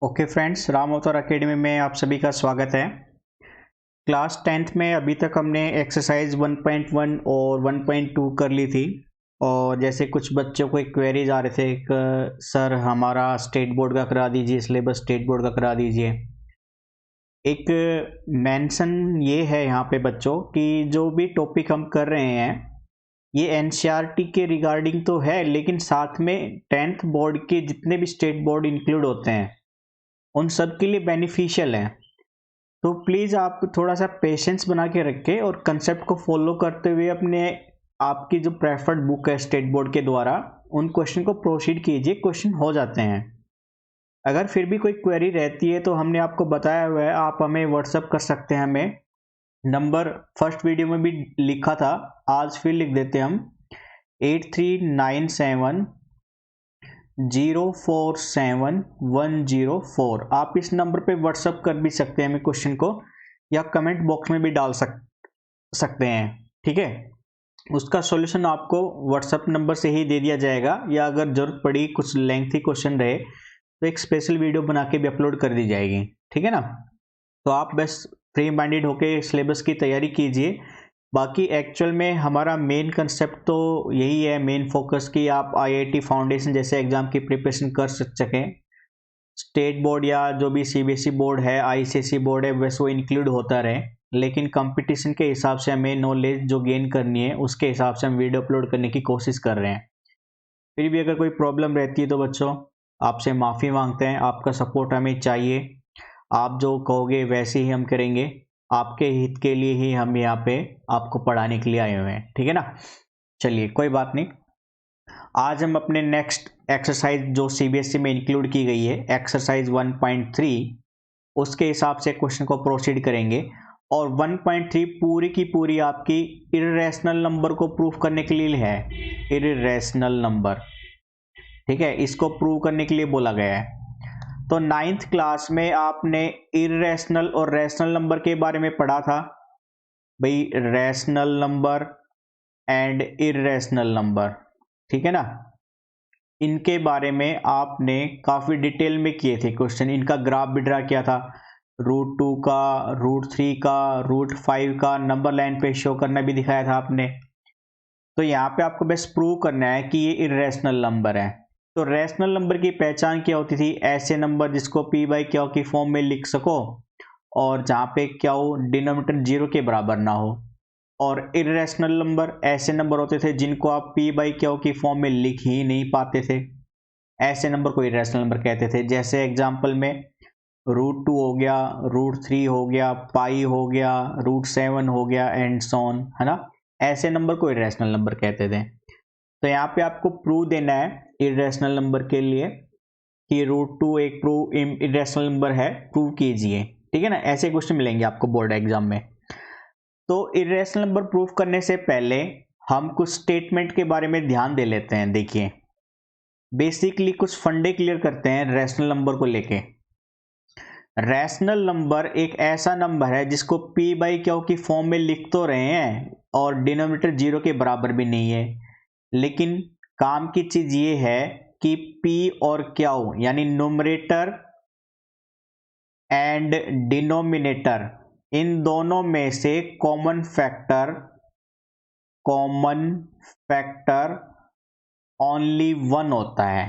Okay friends, Ram अवतार academy में आप सभी का स्वागत है। क्लास 10th में अभी तक हमने एक्सरसाइज 1.1 और 1.2 कर ली थी। और जैसे कुछ बच्चों को एक क्वेरीज आ रहे थे सर हमारा स्टेट बोर्ड का करा दीजिए, सिलेबस स्टेट बोर्ड का करा दीजिए। एक मेंशन ये है यहाँ पे बच्चों कि जो भी टॉपिक हम कर रहे हैं ये एनसीईआरटी के रिगार्डिंग तो है, लेकिन साथ में 10th बोर्ड के जितने भी स्टेट बोर्ड इंक्लूड होते हैं उन सब के लिए बेनिफिशियल है। तो प्लीज़ आप थोड़ा सा पेशेंस बना के रखें और कंसेप्ट को फॉलो करते हुए अपने आपकी जो प्रेफर्ड बुक है स्टेट बोर्ड के द्वारा उन क्वेश्चन को प्रोसीड कीजिए। क्वेश्चन हो जाते हैं। अगर फिर भी कोई क्वेरी रहती है तो हमने आपको बताया हुआ है, आप हमें व्हाट्सअप कर सकते हैं। हमें नंबर फर्स्ट वीडियो में भी लिखा था, आज फिर लिख देते हैं हम 8397047104। आप इस नंबर पे व्हाट्सअप कर भी सकते हैं हमें क्वेश्चन को, या कमेंट बॉक्स में भी डाल सकते हैं। ठीक है, उसका सॉल्यूशन आपको व्हाट्सअप नंबर से ही दे दिया जाएगा, या अगर जरूरत पड़ी कुछ लेंथी क्वेश्चन रहे तो एक स्पेशल वीडियो बना के भी अपलोड कर दी जाएगी। ठीक है ना। तो आप बस फ्री माइंडेड होके सिलेबस की तैयारी कीजिए। बाकी एक्चुअल में हमारा मेन कंसेप्ट तो यही है, मेन फोकस कि आप आईआईटी फाउंडेशन जैसे एग्जाम की प्रिपरेशन कर सकें। स्टेट बोर्ड या जो भी सीबीएसई बोर्ड है, आईसीएसई बोर्ड है, वैसे वो इंक्लूड होता रहे, लेकिन कंपटीशन के हिसाब से हमें नॉलेज जो गेन करनी है उसके हिसाब से हम वीडियो अपलोड करने की कोशिश कर रहे हैं। फिर भी अगर कोई प्रॉब्लम रहती है तो बच्चों आपसे माफ़ी मांगते हैं, आपका सपोर्ट हमें चाहिए। आप जो कहोगे वैसे ही हम करेंगे, आपके हित के लिए ही हम यहाँ पे आपको पढ़ाने के लिए आए हुए हैं। ठीक है ना। चलिए कोई बात नहीं, आज हम अपने नेक्स्ट एक्सरसाइज जो सीबीएसई में इंक्लूड की गई है एक्सरसाइज 1.3 उसके हिसाब से क्वेश्चन को प्रोसीड करेंगे। और 1.3 पूरी की पूरी आपकी इर्रेशनल नंबर को प्रूव करने के लिए है। इर्रेशनल नंबर, ठीक है, इसको प्रूव करने के लिए बोला गया है। तो 9th क्लास में आपने इर्रेशनल और रैशनल नंबर के बारे में पढ़ा था भाई, rational number and irrational number. ठीक है ना। इनके बारे में आपने काफ़ी डिटेल में किए थे क्वेश्चन, इनका ग्राफ भी ड्रा किया था, √2 का, √3 का, √5 का, नंबर लाइन पे शो करना भी दिखाया था आपने। तो यहाँ पे आपको बस प्रूव करना है कि ये इर्रेशनल नंबर है। तो रैशनल नंबर की पहचान क्या होती थी? ऐसे नंबर जिसको p/q की फॉर्म में लिख सको और जहाँ पे q डिनोमिनेटर 0 के बराबर ना हो। और इर्रेशनल नंबर ऐसे नंबर होते थे जिनको आप p/q की फॉर्म में लिख ही नहीं पाते थे। ऐसे नंबर को इर्रेशनल नंबर कहते थे। जैसे एग्जांपल में √2 हो गया, √3 हो गया, पाई हो गया, √7 हो गया एंड सो ऑन, है ना। ऐसे नंबर को इर्रेशनल नंबर कहते थे। तो यहाँ पे आपको प्रूव देना है इर्रेशनल नंबर के लिए कि √2 एक इर्रेशनल नंबर है, प्रूव कीजिए। ठीक है ना। ऐसे क्वेश्चन मिलेंगे आपको बोर्ड एग्जाम में। तो इर्रेशनल नंबर प्रूव करने से पहले हम कुछ स्टेटमेंट के बारे में ध्यान दे लेते हैं। देखिए, बेसिकली कुछ फंडे क्लियर करते हैं रैशनल नंबर को लेके। रैशनल नंबर एक ऐसा नंबर है जिसको p/q की फॉर्म में लिख तो रहे हैं और डिनोमिनेटर 0 के बराबर भी नहीं है, लेकिन काम की चीज ये है कि p और q यानी न्यूमरेटर एंड डिनोमिनेटर इन दोनों में से कॉमन फैक्टर ओनली 1 होता है।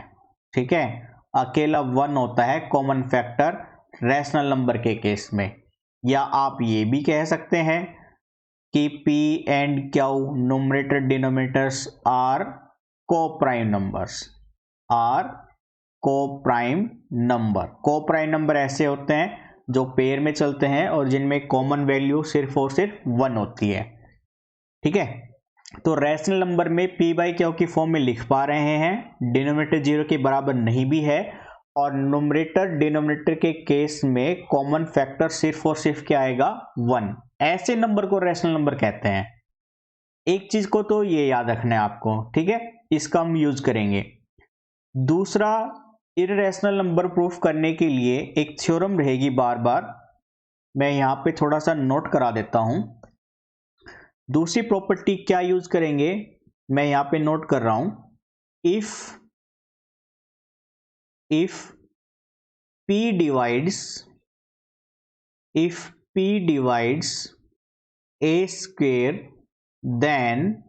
ठीक है, अकेला 1 होता है कॉमन फैक्टर रैशनल नंबर के केस में। या आप ये भी कह सकते हैं कि p and q numerator denominators are coprime numbers. Coprime number ऐसे होते हैं जो पेयर में चलते हैं और जिनमें कॉमन वैल्यू सिर्फ और सिर्फ 1 होती है। ठीक है। तो रैशनल नंबर में p/q की फॉर्म में लिख पा रहे हैं, डिनोमिनेटर 0 के बराबर नहीं भी है, और न्यूमरेटर डिनोमिनेटर के केस में कॉमन फैक्टर सिर्फ और सिर्फ क्या आएगा? 1। ऐसे नंबर को रैशनल नंबर कहते हैं। एक चीज को तो ये याद रखना है आपको। ठीक है, इसका हम यूज करेंगे। दूसरा, इर्रेशनल नंबर प्रूफ करने के लिए एक थ्योरम रहेगी बार बार, मैं यहां पे थोड़ा सा नोट करा देता हूं। दूसरी प्रॉपर्टी क्या यूज करेंगे, मैं यहां पे नोट कर रहा हूं। If P divides a square, then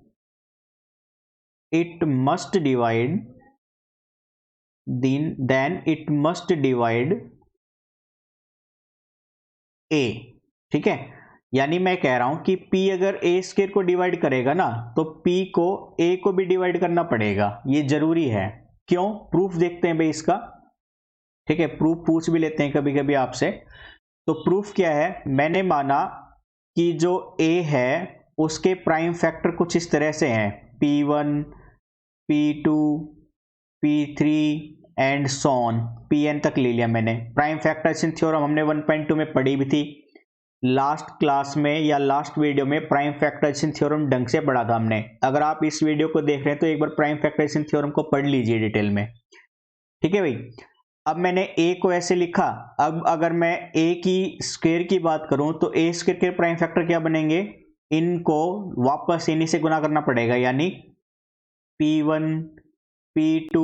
it must divide a। ठीक है, यानी मैं कह रहा हूं कि P अगर a स्क्वायर को डिवाइड करेगा ना, तो P को a को भी डिवाइड करना पड़ेगा, ये जरूरी है। क्यों? प्रूफ देखते हैं भाई इसका। ठीक है, प्रूफ पूछ भी लेते हैं कभी कभी आपसे। तो प्रूफ क्या है? मैंने माना कि जो a है उसके प्राइम फैक्टर कुछ इस तरह से हैं, P1, P2, P3 and so on, Pn तक ले लिया मैंने। प्राइम फैक्टराइजेशन थ्योरम हमने 1.2 में पढ़ी भी थी, लास्ट क्लास में या लास्ट वीडियो में प्राइम फैक्टराइजेशन थ्योरम ढंग से पढ़ा था हमने। अगर आप इस वीडियो को देख रहे हैं तो एक बार प्राइम फैक्टराइजेशन थ्योरम को पढ़ लीजिए डिटेल में। ठीक है भाई, अब मैंने a को ऐसे लिखा। अब अगर मैं a की स्क्वायर की बात करूं तो a स्क्वायर के प्राइम फैक्टर क्या बनेंगे? इनको वापस इन्हीं से गुना करना पड़ेगा, यानी P1, P2,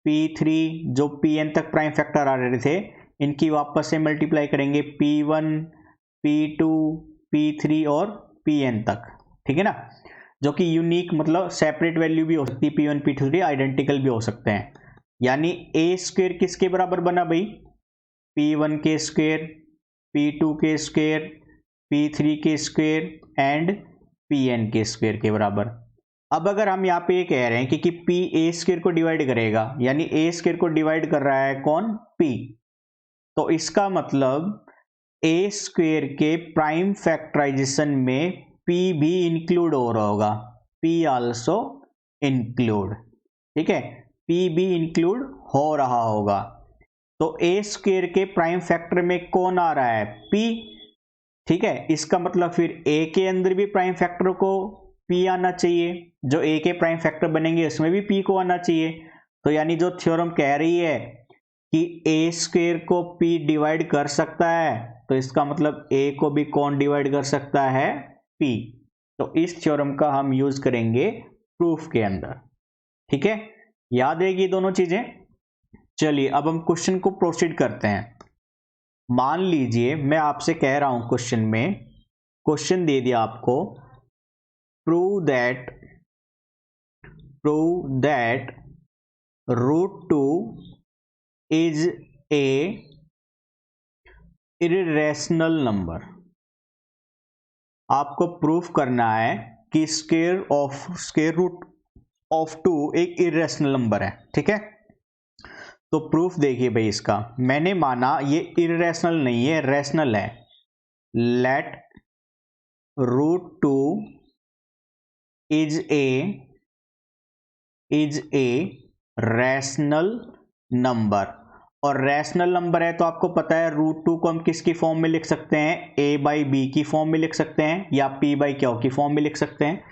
P3 जो Pn तक प्राइम फैक्टर आ रहे थे, इनकी वापस से मल्टीप्लाई करेंगे P1, P2, P3 और Pn तक। ठीक है ना, जो कि यूनिक मतलब सेपरेट वैल्यू भी हो सकती है, P1, P2 आइडेंटिकल भी हो सकते हैं। यानी a स्क्वायर किसके बराबर बना भाई? P1 के स्क्वायर, P2 के स्क्वायर, P3 के स्क्वायर एंड Pn के स्क्वायर के बराबर। अब अगर हम यहाँ पे ये कह रहे हैं कि P a स्क्वायर को डिवाइड करेगा, यानी a स्क्वायर को डिवाइड कर रहा है कौन? P। तो इसका मतलब a स्क्वायर के प्राइम फैक्टराइजेशन में P भी इंक्लूड हो रहा होगा, P आल्सो इंक्लूड। ठीक है, P भी इंक्लूड हो रहा होगा। तो a स्क्वायर के प्राइम फैक्टर में कौन आ रहा है? P। ठीक है, इसका मतलब फिर a के अंदर भी प्राइम फैक्टर को P आना चाहिए, जो a के प्राइम फैक्टर बनेंगे उसमें भी P को आना चाहिए। तो यानी जो थ्योरम कह रही है कि a स्क्वायर को P डिवाइड कर सकता है, तो इसका मतलब a को भी कौन डिवाइड कर सकता है? P। तो इस थ्योरम का हम यूज करेंगे प्रूफ के अंदर। ठीक है, याद रहेगी दोनों चीजें। चलिए अब हम क्वेश्चन को प्रोसीड करते हैं। मान लीजिए मैं आपसे कह रहा हूं, क्वेश्चन दे दिया आपको, prove that √2 is A irrational number. आपको प्रूफ करना है कि स्क्वायर रूट ऑफ 2 एक इर्रेशनल नंबर है। ठीक है, तो प्रूफ देखिए भाई इसका। मैंने माना ये इर्रेशनल नहीं है, रैशनल है। Let √2 is a rational number. और रैशनल नंबर है तो आपको पता है √2 को हम किसकी फॉर्म में लिख सकते हैं? a/b की फॉर्म में लिख सकते हैं, या p/q की फॉर्म में लिख सकते हैं।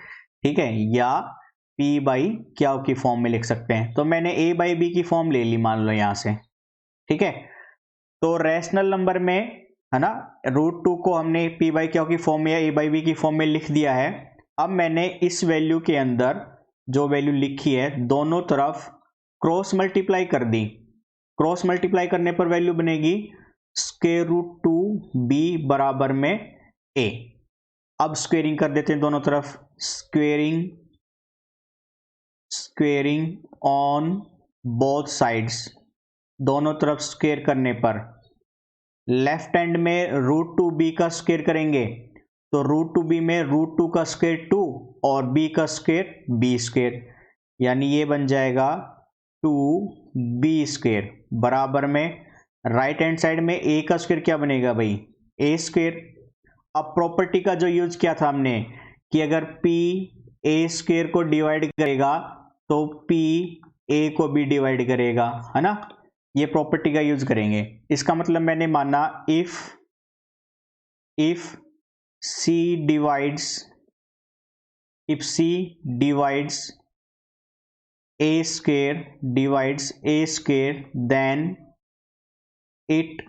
ठीक है, या p/q की फॉर्म में लिख सकते हैं। तो मैंने a/b की फॉर्म ले ली मान लो यहां से। ठीक है, तो रैशनल नंबर में है ना, √2 को हमने p/q की फॉर्म में या a/b की फॉर्म में लिख दिया है। अब मैंने इस वैल्यू के अंदर जो वैल्यू लिखी है दोनों तरफ क्रॉस मल्टीप्लाई कर दी। क्रॉस मल्टीप्लाई करने पर वैल्यू बनेगी √2b बराबर में a। अब स्क्वेयरिंग कर देते हैं दोनों तरफ, स्क्वेयरिंग ऑन बोथ साइड्स। दोनों तरफ स्क्वेयर करने पर लेफ्ट हैंड में √2b का स्क्वेयर करेंगे, तो √2b में √2 का स्क्वेयर 2 और b का स्क्वेयर b स्क्वेयर, यानी ये बन जाएगा 2b स्क्वेयर बराबर में राइट हैंड साइड में a का स्क्वेयर क्या बनेगा भाई? a square. अब प्रॉपर्टी का जो यूज किया था हमने कि अगर p a स्क्वेयर को डिवाइड करेगा तो p a को भी डिवाइड करेगा, है ना। ये प्रॉपर्टी का यूज करेंगे। इसका मतलब मैंने माना if c divides a square then it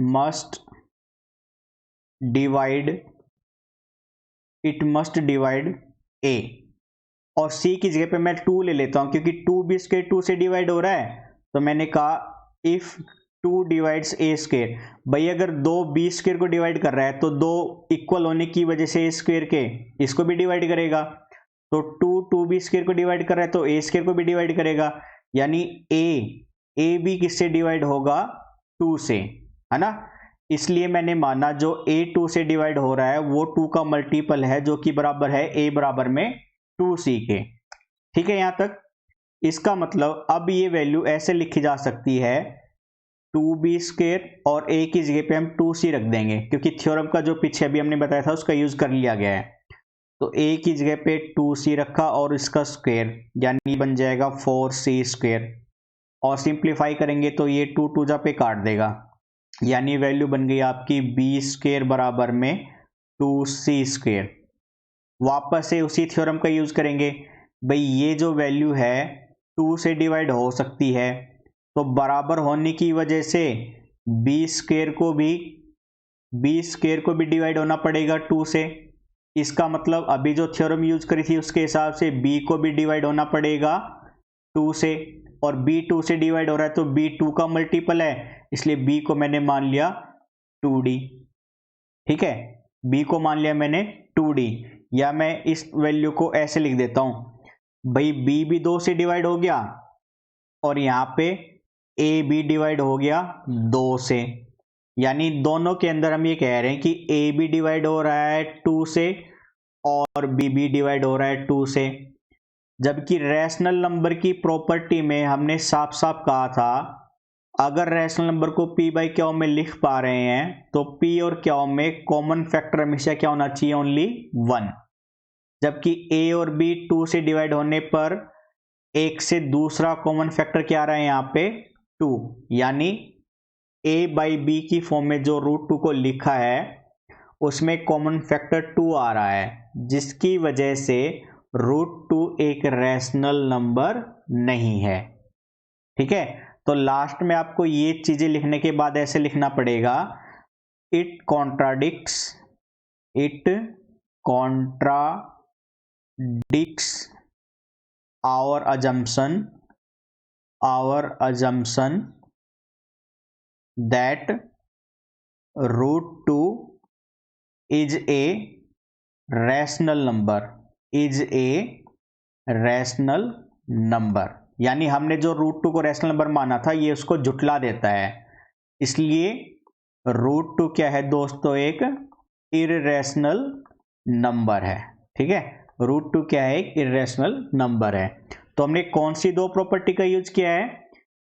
must divide a। और c की जगह पे मैं 2 ले लेता हूं क्योंकि 2b स्क्वायर 2 से डिवाइड हो रहा है। तो मैंने कहा इफ 2 डिवाइड्स ए स्क्वेयर। भाई अगर 2 बी स्क्वेयर को डिवाइड कर रहा है तो 2 इक्वल होने की वजह से ए स्क्वेयर के इसको भी डिवाइड करेगा, तो 2 बी स्क्वेयर को डिवाइड कर रहा है तो ए स्क्वेयर को भी डिवाइड करेगा, यानी ए भी किससे डिवाइड होगा, 2 से, है ना। इसलिए मैंने माना जो a 2 से डिवाइड हो रहा है वो 2 का मल्टीपल है, जो कि बराबर है a बराबर में 2c के। ठीक है, यहां तक। इसका मतलब अब ये वैल्यू ऐसे लिखी जा सकती है 2b स्क्वेयर और a की जगह पे हम 2c रख देंगे, क्योंकि थ्योरम का जो पीछे अभी हमने बताया था उसका यूज कर लिया गया है। तो a की जगह पे 2c रखा और इसका स्क्वायर, यानी बन जाएगा 4c स्क्वायर, और सिंप्लीफाई करेंगे तो ये 2 2 जा पे काट देगा, यानी वैल्यू बन गई आपकी b स्क्वायर बराबर में 2c स्क्वायर। वापस से उसी थ्योरम का यूज करेंगे। भाई ये जो वैल्यू है 2 से डिवाइड हो सकती है, तो बराबर होने की वजह से b स्क्वायर को भी डिवाइड होना पड़ेगा 2 से। इसका मतलब अभी जो थ्योरम यूज करी थी उसके हिसाब से b को भी डिवाइड होना पड़ेगा 2 से, और b 2 से डिवाइड हो रहा है तो b 2 का मल्टीपल है, इसलिए b को मैंने मान लिया 2d। ठीक है, b को मान लिया मैंने 2d, या मैं इस वैल्यू को ऐसे लिख देता हूं, भाई b भी 2 से डिवाइड हो गया और यहां पे a भी डिवाइड हो गया 2 से, यानी दोनों के अंदर हम ये कह रहे हैं कि a भी डिवाइड हो रहा है 2 से और b भी डिवाइड हो रहा है 2 से। जबकि रैशनल नंबर की प्रॉपर्टी में हमने साफ साफ कहा था, अगर रैशनल नंबर को p बाई क्यू में लिख पा रहे हैं तो p और क्यू में कॉमन फैक्टर हमेशा क्या होना चाहिए, ओनली 1। जबकि a और b 2 से डिवाइड होने पर एक से दूसरा कॉमन फैक्टर क्या आ रहा है यहाँ पे 2, यानी a बाई b की फॉर्म में जो √2 को लिखा है उसमें कॉमन फैक्टर 2 आ रहा है, जिसकी वजह से √2 एक रैशनल नंबर नहीं है। ठीक है, तो लास्ट में आपको ये चीजें लिखने के बाद ऐसे लिखना पड़ेगा, it contradicts our assumption that √2 is a rational number, यानी हमने जो √2 को रैशनल नंबर माना था ये उसको झुटला देता है। इसलिए √2 क्या है दोस्तों, एक इररेशनल नंबर है। ठीक है, √2 क्या है, एक इररेशनल नंबर है। तो हमने कौन सी दो प्रॉपर्टी का यूज किया है,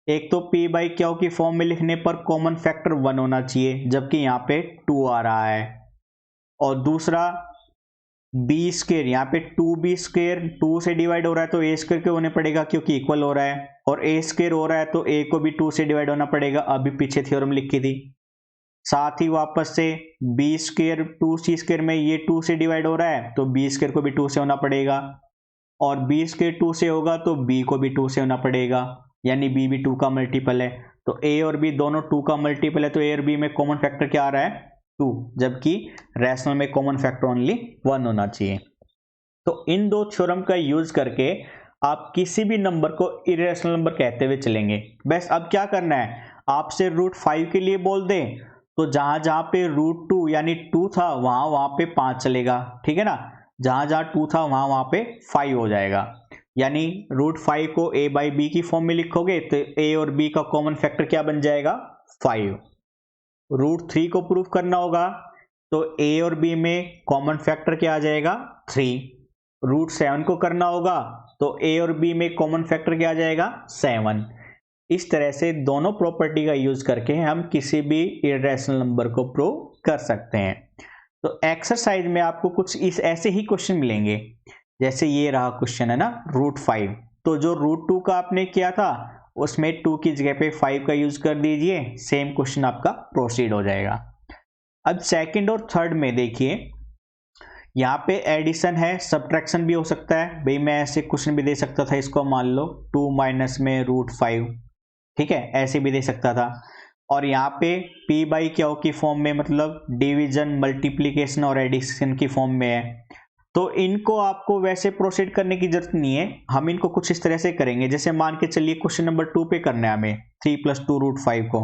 एक तो p बाई क्यू की फॉर्म में लिखने पर कॉमन फैक्टर 1 होना चाहिए, जबकि यहाँ पे 2 आ रहा है, और दूसरा b स्क्वेयर, यहाँ पे 2b स्क्वेयर 2 से डिवाइड हो रहा है तो a स्क्वेयर क्यों होने पड़ेगा, क्योंकि इक्वल हो रहा है, और a स्क्वेयर हो रहा है तो a को भी 2 से डिवाइड होना पड़ेगा, अभी पीछे थ्योरम लिखी थी। साथ ही वापस से b स्क्वेयर 2c स्क्वेयर में ये 2 से डिवाइड हो रहा है तो b स्क्वेयर को भी 2 से होना पड़ेगा, और b स्क्वेयर 2 से होगा तो b को भी 2 से होना पड़ेगा, यानी b भी 2 का मल्टीपल है। तो a और b दोनों 2 का मल्टीपल है, तो a और b में कॉमन फैक्टर क्या आ रहा है, 2, जबकि रैशनल में कॉमन फैक्टर ओनली 1 होना चाहिए। तो इन दो थ्योरम का यूज करके आप किसी भी नंबर को इरेशनल नंबर कहते हुए चलेंगे। बस अब क्या करना है, आपसे √5 के लिए बोल दे तो जहां जहां पे √2 यानी 2 था वहां पे 5 चलेगा। ठीक है ना, जहां जहां 2 था वहां पे 5 हो जाएगा, यानी √5 को a बाई बी की फॉर्म में लिखोगे तो a और b का कॉमन फैक्टर क्या बन जाएगा, 5। √3 को प्रूफ करना होगा तो a और b में कॉमन फैक्टर क्या आ जाएगा, 3। √7 को करना होगा तो a और b में कॉमन फैक्टर क्या आ जाएगा, 7। इस तरह से दोनों प्रॉपर्टी का यूज करके हम किसी भी इरेशनल नंबर को प्रूव कर सकते हैं। तो एक्सरसाइज में आपको कुछ इस ऐसे ही क्वेश्चन मिलेंगे, जैसे ये रहा क्वेश्चन है ना √5, तो जो √2 का आपने किया था उसमें 2 की जगह पे 5 का यूज कर दीजिए, सेम क्वेश्चन आपका प्रोसीड हो जाएगा। अब सेकंड और थर्ड में देखिए, यहाँ पे एडिशन है, सब्ट्रैक्शन भी हो सकता है। भाई मैं ऐसे क्वेश्चन भी दे सकता था, इसको मान लो 2 माइनस में √5, ठीक है, ऐसे भी दे सकता था। और यहाँ पे p बाई क्यू की फॉर्म में, मतलब डिवीजन, मल्टीप्लीकेशन और एडिशन की फॉर्म में है। तो इनको आपको वैसे प्रोसीड करने की जरूरत नहीं है, हम इनको कुछ इस तरह से करेंगे। जैसे मान के चलिए क्वेश्चन नंबर 2 पे करना है हमें 3 + 2 √5 को,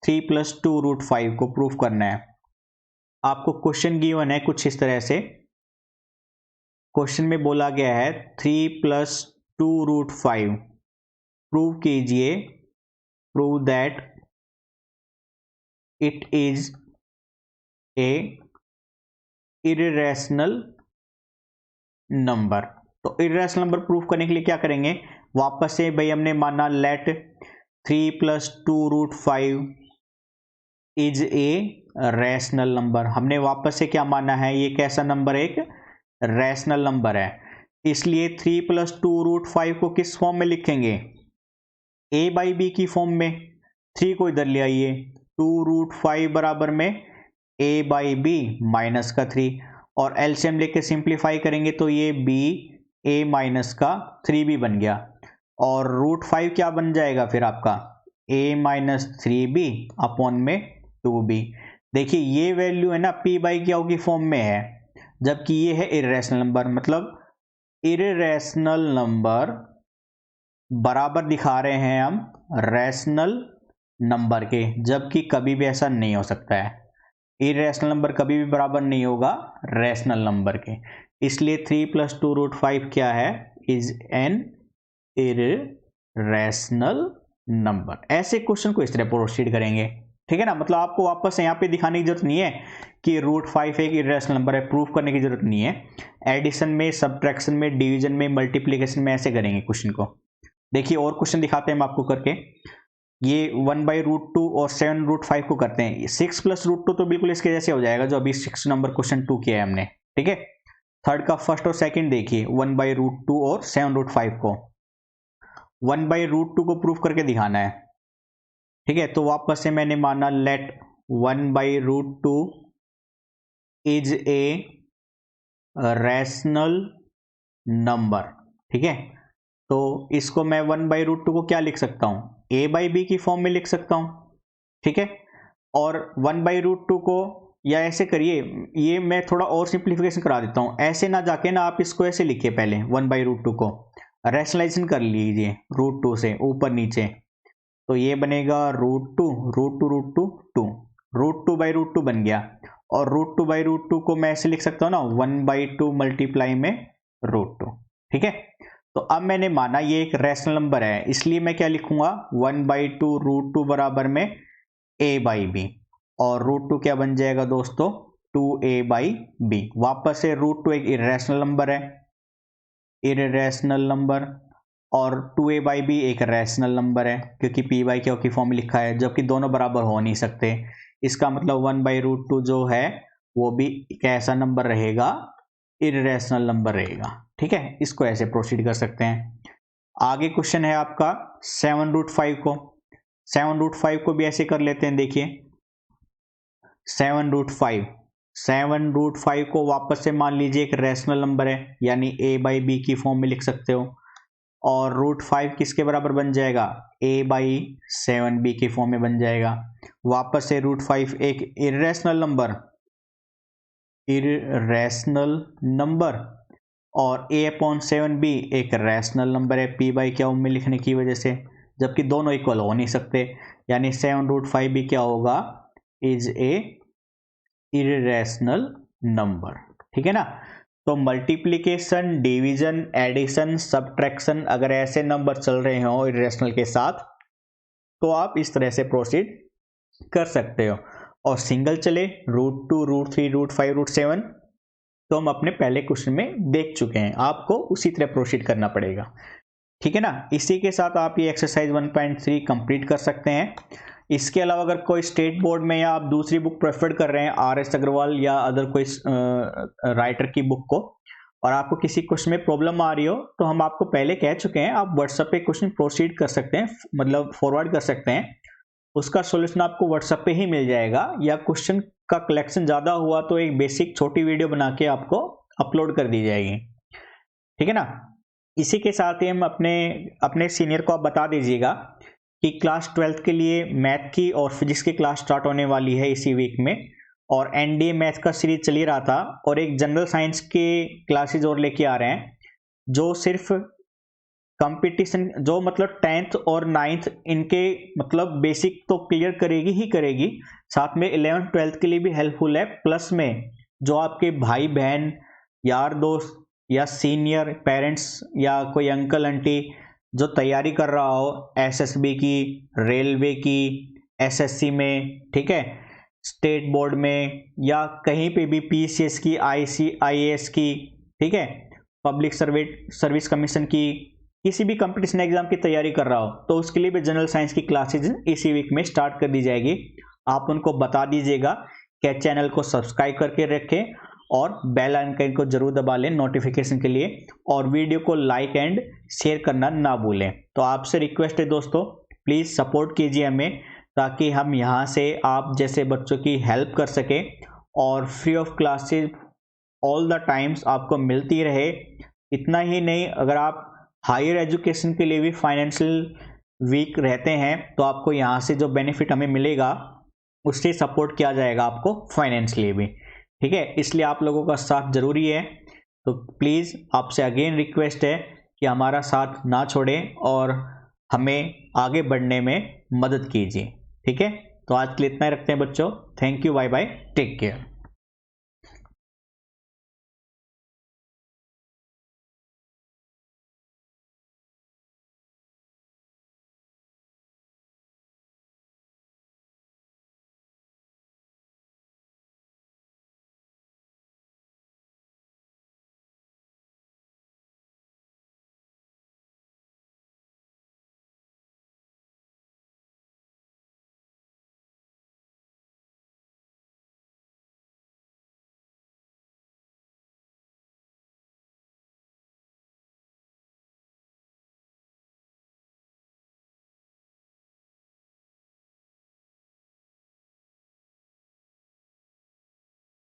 3+2√5 को प्रूफ करना है। आपको क्वेश्चन गिवन है कुछ इस तरह से। क्वेश्चन में बोला गया है 3+2√5 प्रूव कीजिए, prove that it is a irrational number. तो इर्रेशनल नंबर प्रूफ करने के लिए क्या करेंगे, वापस से भाई हमने माना let 3+2√5 is a rational number. हमने वापस से क्या माना है, ये कैसा नंबर है, एक रैशनल नंबर है। इसलिए 3+2√5 को किस फॉर्म में लिखेंगे, a/b की फॉर्म में। 3 को इधर ले आइए, 2√5 बराबर में a/b माइनस का 3, और एलसीएम लेके सिंप्लीफाई करेंगे तो ये b a माइनस का 3b बन गया, और √5 क्या बन जाएगा फिर आपका a माइनस 3b अपॉन में 2b। देखिए ये वैल्यू है ना p/q की फॉर्म में है, जबकि ये है इर्रेशनल नंबर। मतलब इर्रेशनल नंबर बराबर दिखा रहे हैं हम रैशनल नंबर के, जबकि कभी भी ऐसा नहीं हो सकता है। इर्रेशनल नंबर कभी भी बराबर नहीं होगा रैशनल नंबर के। इसलिए 3+2√5 क्या है, इज एन इर्रेशनल नंबर। ऐसे क्वेश्चन को इस तरह प्रोसीड करेंगे, ठीक है ना। मतलब आपको वापस यहाँ पे दिखाने की जरूरत नहीं है कि √5 एक इर्रेशनल नंबर है, प्रूफ करने की जरूरत नहीं है। एडिशन में, सब्ट्रैक्शन में, डिवीजन में, मल्टीप्लिकेशन में ऐसे करेंगे क्वेश्चन को। देखिए और क्वेश्चन दिखाते हैं हम आपको करके। ये 1/√2 और 7√5 को करते हैं। 6+√2 तो बिल्कुल इसके जैसे हो जाएगा जो अभी 6 नंबर क्वेश्चन 2 किया है हमने, ठीक है। थर्ड का फर्स्ट और सेकंड देखिए, 1/√2 और 7√5 को। 1/√2 को प्रूफ करके दिखाना है, ठीक है। तो वापस से मैंने माना let 1/√2 is a rational number, ठीक है। तो इसको मैं 1/√2 को क्या लिख सकता हूं, a/b की फॉर्म में लिख सकता हूं, ठीक है। और 1/√2 को, या ऐसे करिए, ये मैं थोड़ा और सिंप्लीफिकेशन करा देता हूं। ऐसे ना जाके ना आप इसको ऐसे लिखिए, पहले 1/√2 को रैशनलाइजेशन कर लीजिए √2 से ऊपर नीचे। तो ये बनेगा √2 बन गया, और √2/√2 को मैं ऐसे लिख सकता हूँ ना 1/2 मल्टीप्लाई में √2, ठीक है। तो अब मैंने माना ये एक रैशनल नंबर है, इसलिए मैं क्या लिखूंगा 1/2 √2 बराबर में a/b, और √2 क्या बन जाएगा दोस्तों 2a/b। वापस से √2 एक इर्रेशनल नंबर है, इर्रेशनल नंबर, और 2a/b एक रैशनल नंबर है क्योंकि p/q की फॉर्म में लिखा है, जबकि दोनों बराबर हो नहीं सकते। इसका मतलब 1/√2 जो है वो भी कैसा नंबर रहेगा, इर्रेशनल नंबर रहेगा, ठीक है। इसको ऐसे प्रोसीड कर सकते हैं। आगे क्वेश्चन है आपका 7√5 को। 7√5 को भी ऐसे कर लेते हैं। देखिए 7√5 को वापस से मान लीजिए एक रैशनल नंबर है, यानी a/b की फॉर्म में लिख सकते हो, और √5 किसके बराबर बन जाएगा, a/7b की फॉर्म में बन जाएगा। वापस से √5 एक इर्रेशनल नंबर, और a/7b एक रैशनल नंबर है p/q में लिखने की वजह से, जबकि दोनों इक्वल हो नहीं सकते, यानी 7√5 भी क्या होगा, इज ए इर्रेशनल नंबर, ठीक है ना। तो मल्टीप्लिकेशन, डिवीजन, एडिशन, सब्ट्रैक्शन, अगर ऐसे नंबर चल रहे हो इर्रेशनल के साथ तो आप इस तरह से प्रोसीड कर सकते हो। और सिंगल चले √2, √3, √5, √7 तो हम अपने पहले क्वेश्चन में देख चुके हैं, आपको उसी तरह प्रोसीड करना पड़ेगा, ठीक है ना। इसी के साथ आप ये एक्सरसाइज 1.3 कंप्लीट कर सकते हैं। इसके अलावा अगर कोई स्टेट बोर्ड में, या आप दूसरी बुक प्रेफर कर रहे हैं RS अग्रवाल या अदर कोई राइटर की बुक को, और आपको किसी क्वेश्चन में प्रॉब्लम आ रही हो, तो हम आपको पहले कह चुके हैं आप व्हाट्सएप पे क्वेश्चन प्रोसीड कर सकते हैं, मतलब फॉरवर्ड कर सकते हैं। उसका सॉल्यूशन आपको व्हाट्सएप पे ही मिल जाएगा, या क्वेश्चन का कलेक्शन ज़्यादा हुआ तो एक बेसिक छोटी वीडियो बना के आपको अपलोड कर दी जाएगी, ठीक है ना। इसी के साथ ही हम अपने सीनियर को आप बता दीजिएगा कि क्लास 12th के लिए मैथ की और फिजिक्स की क्लास स्टार्ट होने वाली है इसी वीक में, और NDA मैथ का सीरीज चल ही रहा था, और एक जनरल साइंस के क्लासेज और लेके आ रहे हैं जो सिर्फ कंपटीशन जो मतलब 10th और 9th इनके मतलब बेसिक तो क्लियर करेगी ही करेगी, साथ में 11th 12th के लिए भी हेल्पफुल है। प्लस में जो आपके भाई बहन, यार दोस्त या सीनियर पेरेंट्स या कोई अंकल आंटी जो तैयारी कर रहा हो एसएसबी की, रेलवे की, एसएससी में, ठीक है, स्टेट बोर्ड में या कहीं पे भी पीसीएस की, आईएएस की, ठीक है, पब्लिक सर्विस कमीशन की, किसी भी कंपटीशन एग्जाम की तैयारी कर रहा हो, तो उसके लिए भी जनरल साइंस की क्लासेज इसी वीक में स्टार्ट कर दी जाएगी। आप उनको बता दीजिएगा कि चैनल को सब्सक्राइब करके रखें और बेल आइकन को जरूर दबा लें नोटिफिकेशन के लिए, और वीडियो को लाइक एंड शेयर करना ना भूलें। तो आपसे रिक्वेस्ट है दोस्तों, प्लीज़ सपोर्ट कीजिए हमें, ताकि हम यहाँ से आप जैसे बच्चों की हेल्प कर सकें और free of classes all the times आपको मिलती रहे। इतना ही नहीं, अगर आप हायर एजुकेशन के लिए भी फाइनेंशियल वीक रहते हैं तो आपको यहाँ से जो बेनिफिट हमें मिलेगा उससे सपोर्ट किया जाएगा आपको फाइनेंशियली भी, ठीक है। इसलिए आप लोगों का साथ जरूरी है। तो प्लीज़ आपसे अगेन रिक्वेस्ट है कि हमारा साथ ना छोड़ें और हमें आगे बढ़ने में मदद कीजिए, ठीक है। तो आज के लिए इतना ही रखते हैं बच्चों। Thank you, bye bye, take care.